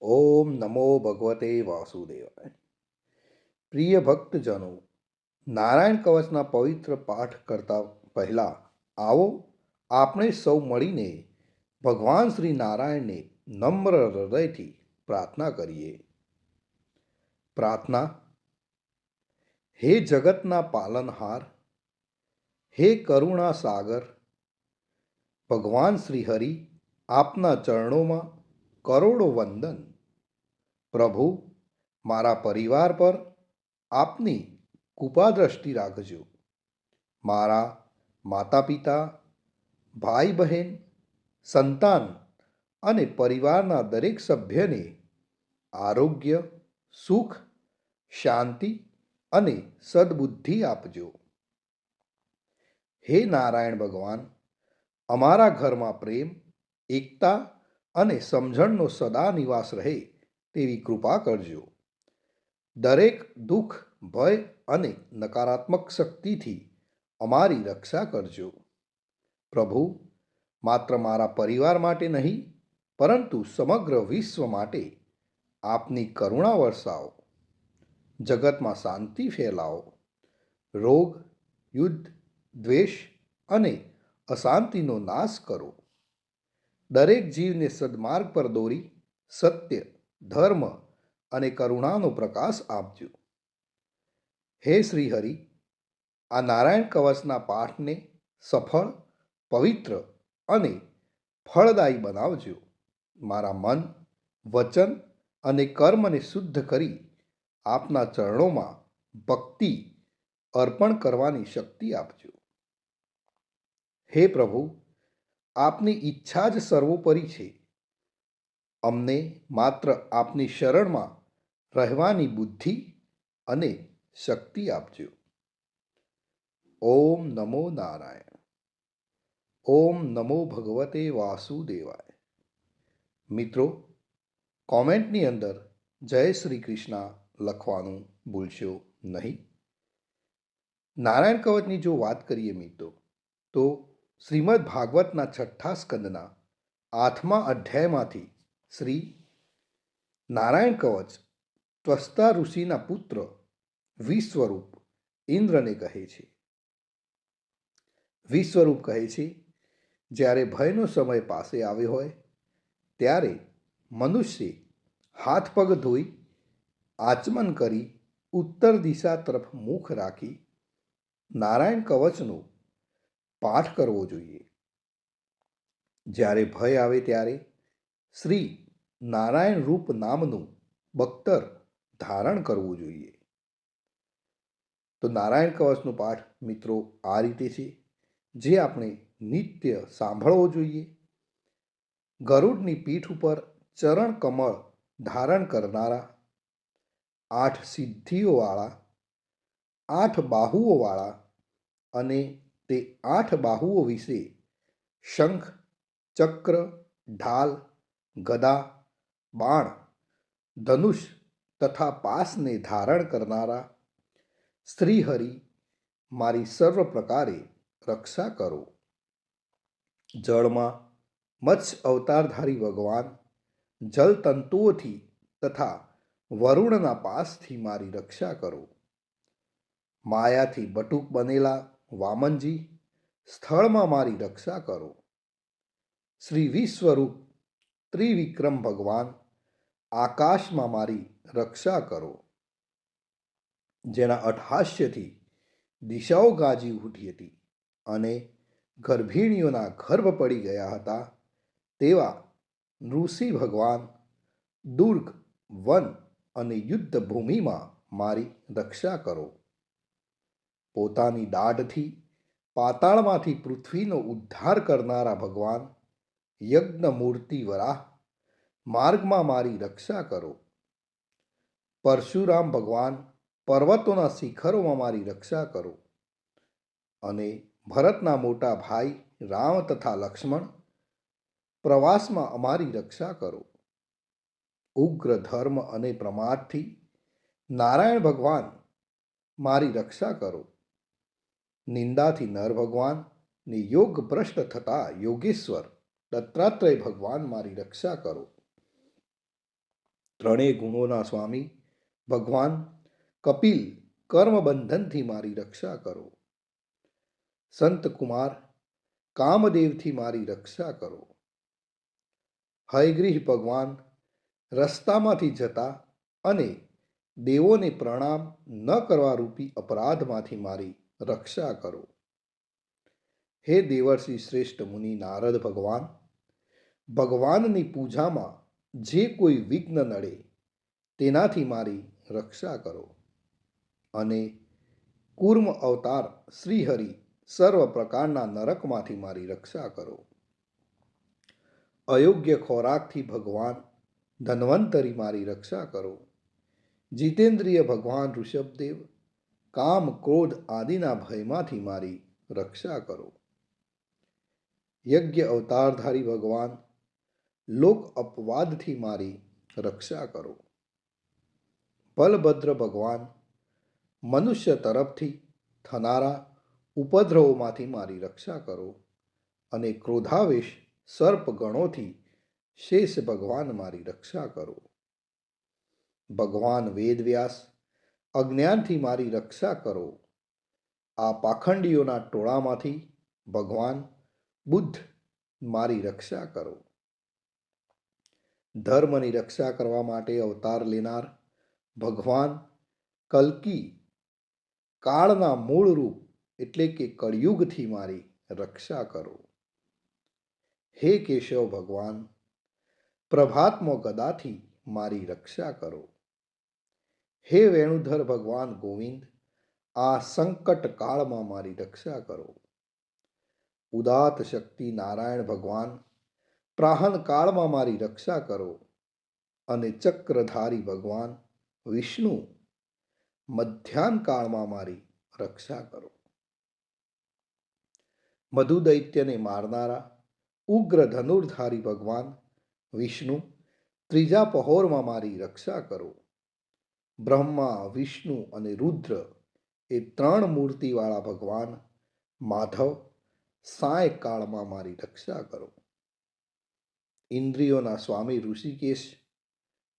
ઓમ નમો ભગવતે વાસુદેવાય. પ્રિય ભક્તજનો, નારાયણ કવચના પવિત્ર પાઠ કરતા પહેલા આવો આપણે સૌ મળીને ભગવાન શ્રી નારાયણને નમ્ર હૃદયથી પ્રાર્થના કરીએ. પ્રાર્થના. હે જગતના પાલનહાર, હે કરુણા સાગર, ભગવાન શ્રી હરિ, આપના ચરણોમાં કરોડો વંદન. પ્રભુ, મારા પરિવાર પર આપની કૃપા દ્રષ્ટિ રાખજો. મારા માતા પિતા, ભાઈ બહેન, સંતાન અને પરિવારના દરેક સભ્યને આરોગ્ય, સુખ, શાંતિ અને સદબુદ્ધિ આપજો. હે નારાયણ ભગવાન, અમારા ઘરમાં પ્રેમ, એકતા અને સમજણનો સદા નિવાસ રહે તેવી કૃપા કરજો. દરેક દુઃખ, ભય અને નકારાત્મક શક્તિથી અમારી રક્ષા કરજો. પ્રભુ, માત્ર મારા પરિવાર માટે નહીં, પરંતુ સમગ્ર વિશ્વ માટે આપની કરુણા વરસાવો. જગતમાં શાંતિ ફેલાવો. રોગ, યુદ્ધ, દ્વેષ અને અશાંતિનો નાશ કરો. દરેક જીવને સદમાર્ગ પર દોરી સત્ય, ધર્મ અને કરુણાનો પ્રકાશ આપજો. હે શ્રી હરિ, આ નારાયણ કવચના પાઠને સફળ, પવિત્ર અને ફળદાયી બનાવજો. મારા મન, વચન અને કર્મને શુદ્ધ કરી આપના ચરણોમાં ભક્તિ અર્પણ કરવાની શક્તિ આપજો. હે પ્રભુ, આપની ઈચ્છા જ સર્વોપરી છે. અમને માત્ર આપની શરણમાં રહેવાની બુદ્ધિ અને શક્તિ આપજો. ઓમ નમો નારાયણ. ઓમ નમો ભગવતે વાસુદેવાય. મિત્રો, કોમેન્ટની અંદર જય શ્રી કૃષ્ણ લખવાનું ભૂલશો નહીં. નારાયણ કવચની જો વાત કરીએ મિત્રો, તો શ્રીમદ ભાગવતના 6ઠ્ઠા સ્કંદના 8મા અધ્યાયમાંથી શ્રી નારાયણ કવચ ત્વષ્ટા ઋષિના પુત્ર વિશ્વરૂપ ઇન્દ્રને કહે છે. વિશ્વરૂપ કહે છે, જ્યારે ભયનો સમય પાસે આવ્યો હોય ત્યારે મનુષ્ય હાથ પગ ધોઈ આચમન કરી ઉત્તર દિશા તરફ મુખ રાખી નારાયણ કવચનો પાઠ કરવો જોઈએ. જ્યારે ભય આવે ત્યારે શ્રી નારાયણ રૂપ નામનું બખ્તર ધારણ કરવું જોઈએ. તો નારાયણ કવચનો પાઠ મિત્રો આ રીતે છે, જે આપણે નિત્ય સાંભળવો જોઈએ. ગરુડની પીઠ ઉપર ચરણ કમળ ધારણ કરનારા, 8 સિદ્ધિઓવાળા, 8 બાહુઓવાળા અને તે 8 બાહુઓ વિશે શંખ, ચક્ર, ઢાલ, ગદા, બાણ, ધનુષ તથા પાસને ધારણ કરનારા શ્રીહરિ, મારી સર્વ પ્રકારે રક્ષા કરો. જળમાં મત્સ્ય અવતારધારી ભગવાન જલતંતુઓથી તથા વરુણના પાસથી મારી રક્ષા કરો. માયાથી બટુક બનેલા વામનજી, સ્થળમાં મારી રક્ષા કરો. શ્રી વિશ્વરૂપ ત્રિવિક્રમ ભગવાન, આકાશમાં મારી રક્ષા કરો. જેના અટ્ટહાસ્યથી દિશાઓ ગાજી ઉઠી હતી અને ગર્ભિણીઓના ગર્ભ પડી ગયા હતા, તેવા નૃસિંહ ભગવાન દુર્ગ, વન અને યુદ્ધ ભૂમિમાં મારી રક્ષા કરો. પોતાની દાઢથી પાતાળમાંથી પૃથ્વીનો ઉદ્ધાર કરનારા ભગવાન યજ્ઞમૂર્તિ વરાહ, માર્ગમાં મારી રક્ષા કરો. પરશુરામ ભગવાન પર્વતોના શિખરોમાં મારી રક્ષા કરો. અને ભરતના મોટા ભાઈ રામ તથા લક્ષ્મણ, પ્રવાસમાં અમારી રક્ષા કરો. ઉગ્ર ધર્મ અને પ્રમાદથી નારાયણ ભગવાન મારી રક્ષા કરો. નિંદાથી નર ભગવાન ને યોગ ભ્રષ્ટ થતા યોગેશ્વર દત્તાત્રેય ભગવાન મારી રક્ષા કરો. ત્રણેય ગુણોના સ્વામી ભગવાન કપિલ કર્મબંધનથી મારી રક્ષા કરો. સંત કુમાર કામદેવથી મારી રક્ષા કરો. હયગ્રીહ ભગવાન રસ્તામાંથી જતા અને દેવોને પ્રણામ ન કરવા રૂપી અપરાધમાંથી મારી રક્ષા કરો. હે દેવર્ષિ શ્રેષ્ઠ મુનિ નારદ ભગવાન, ભગવાનની પૂજામાં જે કોઈ વિઘ્ન નડે તેનાથી મારી રક્ષા કરો. અને કૂર્મ અવતાર શ્રીહરિ સર્વ પ્રકારના નરકમાંથી મારી રક્ષા કરો. અયોગ્ય ખોરાકથી ભગવાન ધન્વંતરી મારી રક્ષા કરો. જીતેન્દ્રિય ભગવાન ઋષભદેવ કામ ક્રોધ આદિના ભયમાંથી મારી રક્ષા કરો. યજ્ઞ અવતારધારી ભગવાન લોક અપવાદથી મારી રક્ષા કરો. બલભદ્ર ભગવાન મનુષ્ય તરફથી થનારા ઉપદ્રવોમાંથી મારી રક્ષા કરો. અને ક્રોધાવેશ સર્પ ગણોથી શેષ ભગવાન મારી રક્ષા કરો. ભગવાન વેદવ્યાસ અજ્ઞાનથી મારી રક્ષા કરો. આ પાખંડીઓના ટોળામાંથી ભગવાન બુદ્ધ મારી રક્ષા કરો. ધર્મની રક્ષા કરવા માટે અવતાર લેનાર ભગવાન કલ્કી કાળના મૂળ રૂપ એટલે કે કળિયુગથી મારી રક્ષા કરો. હે કેશવ ભગવાન પ્રભાતમાં ગદાથી મારી રક્ષા કરો. હે વેણુધર ભગવાન ગોવિંદ આ સંકટ કાળમાં મારી રક્ષા કરો. ઉદાત શક્તિ નારાયણ ભગવાન પ્રાહન કાળમાં મારી રક્ષા કરો. અને ચક્રધારી ભગવાન વિષ્ણુ મધ્યાહન કાળમાં મારી રક્ષા કરો. મધુ દૈત્યને મારનારા ઉગ્ર ધનુર્ધારી ભગવાન વિષ્ણુ ત્રીજા પહોરમાં મારી રક્ષા કરો. બ્રહ્મા વિષ્ણુ અને રુદ્ર એ ત્રણ મૂર્તિવાળા ભગવાન માધવ સાય કાળમાં મારી રક્ષા કરો. ઇન્દ્રિયોના સ્વામી ઋષિકેશ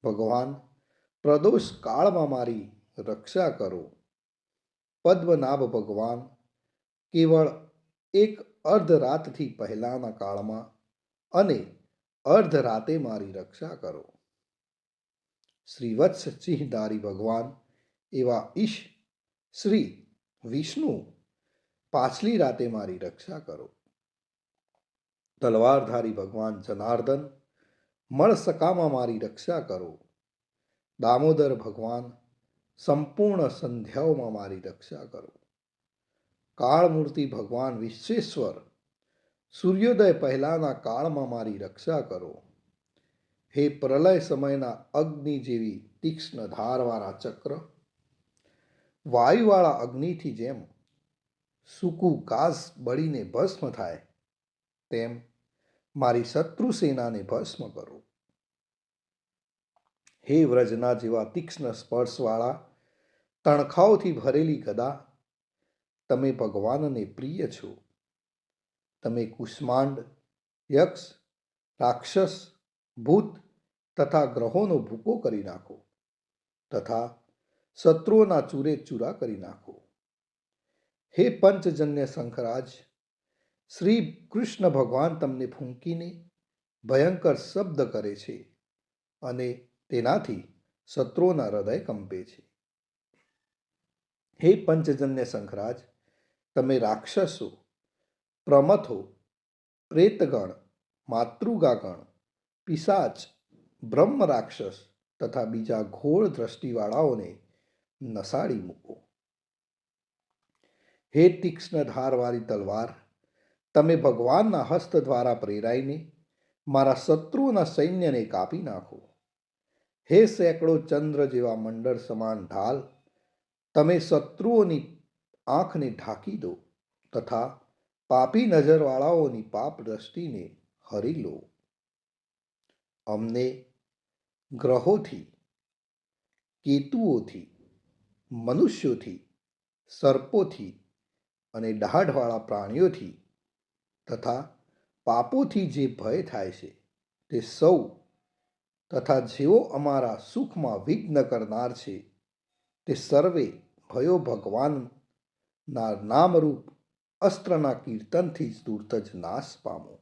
ભગવાન પ્રદોષ કાળમાં મારી રક્ષા કરો. પદ્મનાભ ભગવાન કેવળ એક અર્ધરાતથી પહેલાના કાળમાં અને અર્ધરાતે મારી રક્ષા કરો. શ્રીવત્સ સિંહધારી ભગવાન એવા ઈશ શ્રી વિષ્ણુ પાછલી રાતે મારી રક્ષા કરો. તલવારધારી ભગવાન જનાર્દન મળસકામાં મારી રક્ષા કરો. દામોદર ભગવાન સંપૂર્ણ સંધ્યાઓમાં મારી રક્ષા કરો. કાળમૂર્તિ ભગવાન વિશ્વેશ્વર સૂર્યોદય પહેલાના કાળમાં મારી રક્ષા કરો. હે પ્રલય સમયના અગ્નિ જેવી તીક્ષ્ણ ધારવાળા ચક્ર વાયુવાળા અગ્નિથી જેમ સૂકું ઘાસ બળીને ભસ્મ થાય તેમ મારી શત્રુ સેનાને ભસ્મ કરો. હે વ્રજના જેવા તીક્ષ્ણ સ્પર્શવાળા તણખાઓથી ભરેલી ગદા તમે ભગવાનને પ્રિય છો. તમે કુષ્માંડ યક્ષ રાક્ષસ ભૂત તથા ગ્રહોનો ભૂકો કરી નાખો તથા શત્રુઓના ચૂરે ચૂરા કરી નાખો. હે પંચજન્ય શંખરાજ શ્રી કૃષ્ણ ભગવાન તમને ફૂંકીને ભયંકર શબ્દ કરે છે અને તેનાથી શત્રુઓના હૃદય કંપે છે. હે પંચજન્ય શંખરાજ તમે રાક્ષસો પ્રમથો પ્રેતગણ માતૃગાગણ પિશાચ બ્રહ્મ રાક્ષસ તથા બીજા ઘોર દ્રષ્ટિવાળાઓને નસાડી મૂકો. હે તીક્ષ્ણ ધારવાળી તલવાર તમે ભગવાનના હસ્ત દ્વારા પ્રેરાઈને મારા શત્રુઓના સૈન્યને કાપી નાખો. હે સેંકડો ચંદ્ર જેવા મંડળ સમાન ઢાલ તમે શત્રુઓની આંખને ઢાંકી દો તથા પાપી નજરવાળાઓની પાપ દ્રષ્ટિને હરી લો. અમને ગ્રહોથી કેતુઓથી મનુષ્યોથી સર્પોથી અને દાઢવાળા પ્રાણીઓથી તથા પાપોથી જે ભય થાય છે તે સૌ તથા જેઓ અમારા સુખમાં વિઘ્ન કરનાર છે તે સર્વે ભયો ભગવાનના નામરૂપ અસ્ત્રના કીર્તનથી જ તુરત જ નાશ પામો.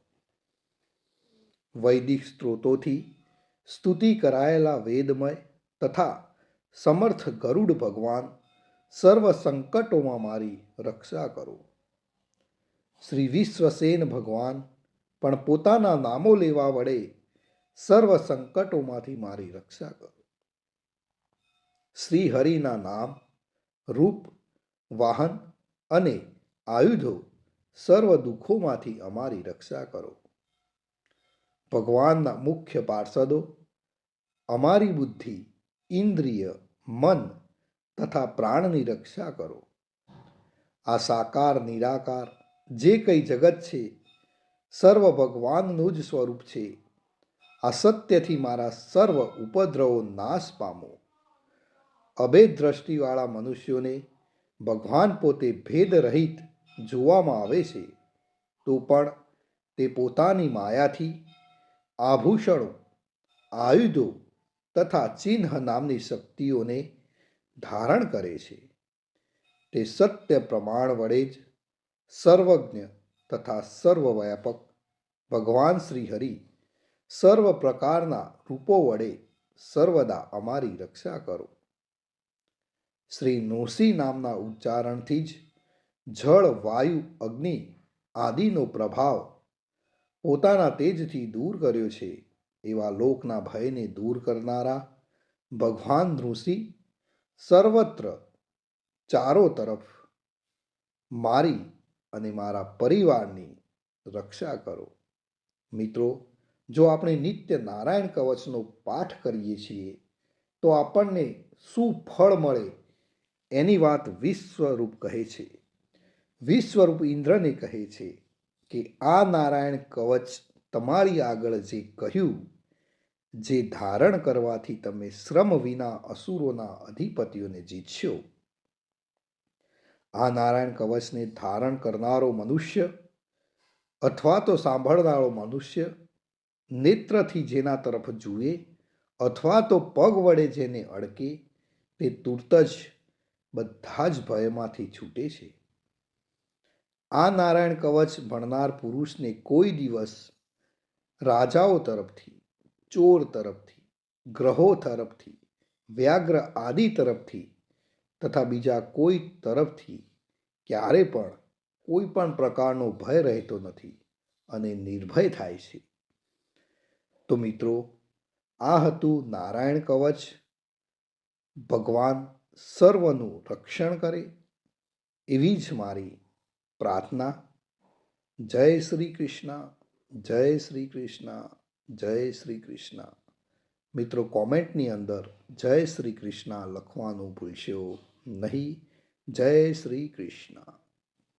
વૈદિક સ્ત્રોતોથી સ્તુતિ કરાયેલા વેદમય તથા સમર્થ ગરુડ ભગવાન સર્વ સંકટોમાં મારી રક્ષા કરો. શ્રી વિશ્વસેન ભગવાન પણ પોતાના નામો લેવા વડે સર્વ સંકટોમાંથી મારી રક્ષા કરો. શ્રી હરિના નામ, રૂપ, વાહન અને આયુધો સર્વ દુઃખોમાંથી અમારી રક્ષા કરો. ભગવાનના મુખ્ય પાર્ષદો અમારી બુદ્ધિ, ઇન્દ્રિય, મન તથા પ્રાણની રક્ષા કરો. આ સાકાર નિરાકાર જે કંઈ જગત છે સર્વ ભગવાનનું જ સ્વરૂપ છે. આ સત્યથી મારા સર્વ ઉપદ્રવો નાશ પામો. અભેદ દ્રષ્ટિવાળા મનુષ્યોને ભગવાન પોતે ભેદ રહિત જોવામાં આવે છે, તો પણ તે પોતાની માયાથી આભૂષણો, આયુધો તથા ચિહ્ન નામની શક્તિઓને ધારણ કરે છે. તે સત્ય પ્રમાણ વડે જ સર્વજ્ઞ તથા સર્વવ્યાપક ભગવાન શ્રી હરિ સર્વ પ્રકારના રૂપો વડે સર્વદા અમારી રક્ષા કરો. શ્રી નૃસિંહ નામના ઉચ્ચારણથી જ જળ, વાયુ, અગ્નિ આદિનો પ્રભાવ પોતાના તેજથી દૂર કર્યો છે એવા લોકના ભયને દૂર કરનારા ભગવાન નૃસિંહ સર્વત્ર ચારો તરફ મારી અને મારા પરિવારની રક્ષા કરો. મિત્રો, જો આપણે નિત્ય નારાયણ કવચનો પાઠ કરીએ છીએ તો આપણને શું ફળ મળે એની વાત વિશ્વરૂપ કહે છે. વિશ્વરૂપ ઇન્દ્રને કહે છે કે આ નારાયણ કવચ તમારી આગળ જે કહ્યું, જે ધારણ કરવાથી તમે શ્રમ વિના અસુરોના અધિપતિઓને જીતશો. આ નારાયણ કવચને ધારણ કરનારો મનુષ્ય અથવા તો સાંભળનારો મનુષ્ય નેત્રથી જેના તરફ જુએ અથવા તો પગ વડે જેને અડકે તે તુરત જ બધા જ ભયમાંથી છૂટે છે. આ નારાયણ કવચ ભણનાર પુરુષને કોઈ દિવસ રાજાઓ તરફથી, ચોર તરફથી, ગ્રહો તરફથી, વ્યાઘ્ર આદિ તરફથી તથા બીજા કોઈ તરફથી ક્યારે પણ કોઈ પણ પ્રકારનો ભય રહેતો નથી અને નિર્ભય થાય છે. તો મિત્રો, આ હતું નારાયણ કવચ. ભગવાન સર્વનું રક્ષણ કરે એવી જ મારી પ્રાર્થના. જય શ્રી કૃષ્ણ, જય શ્રી કૃષ્ણ, જય શ્રી કૃષ્ણ. મિત્રો, કોમેન્ટની અંદર જય શ્રી કૃષ્ણ લખવાનું ભૂલશો નહીં. જય શ્રી કૃષ્ણ.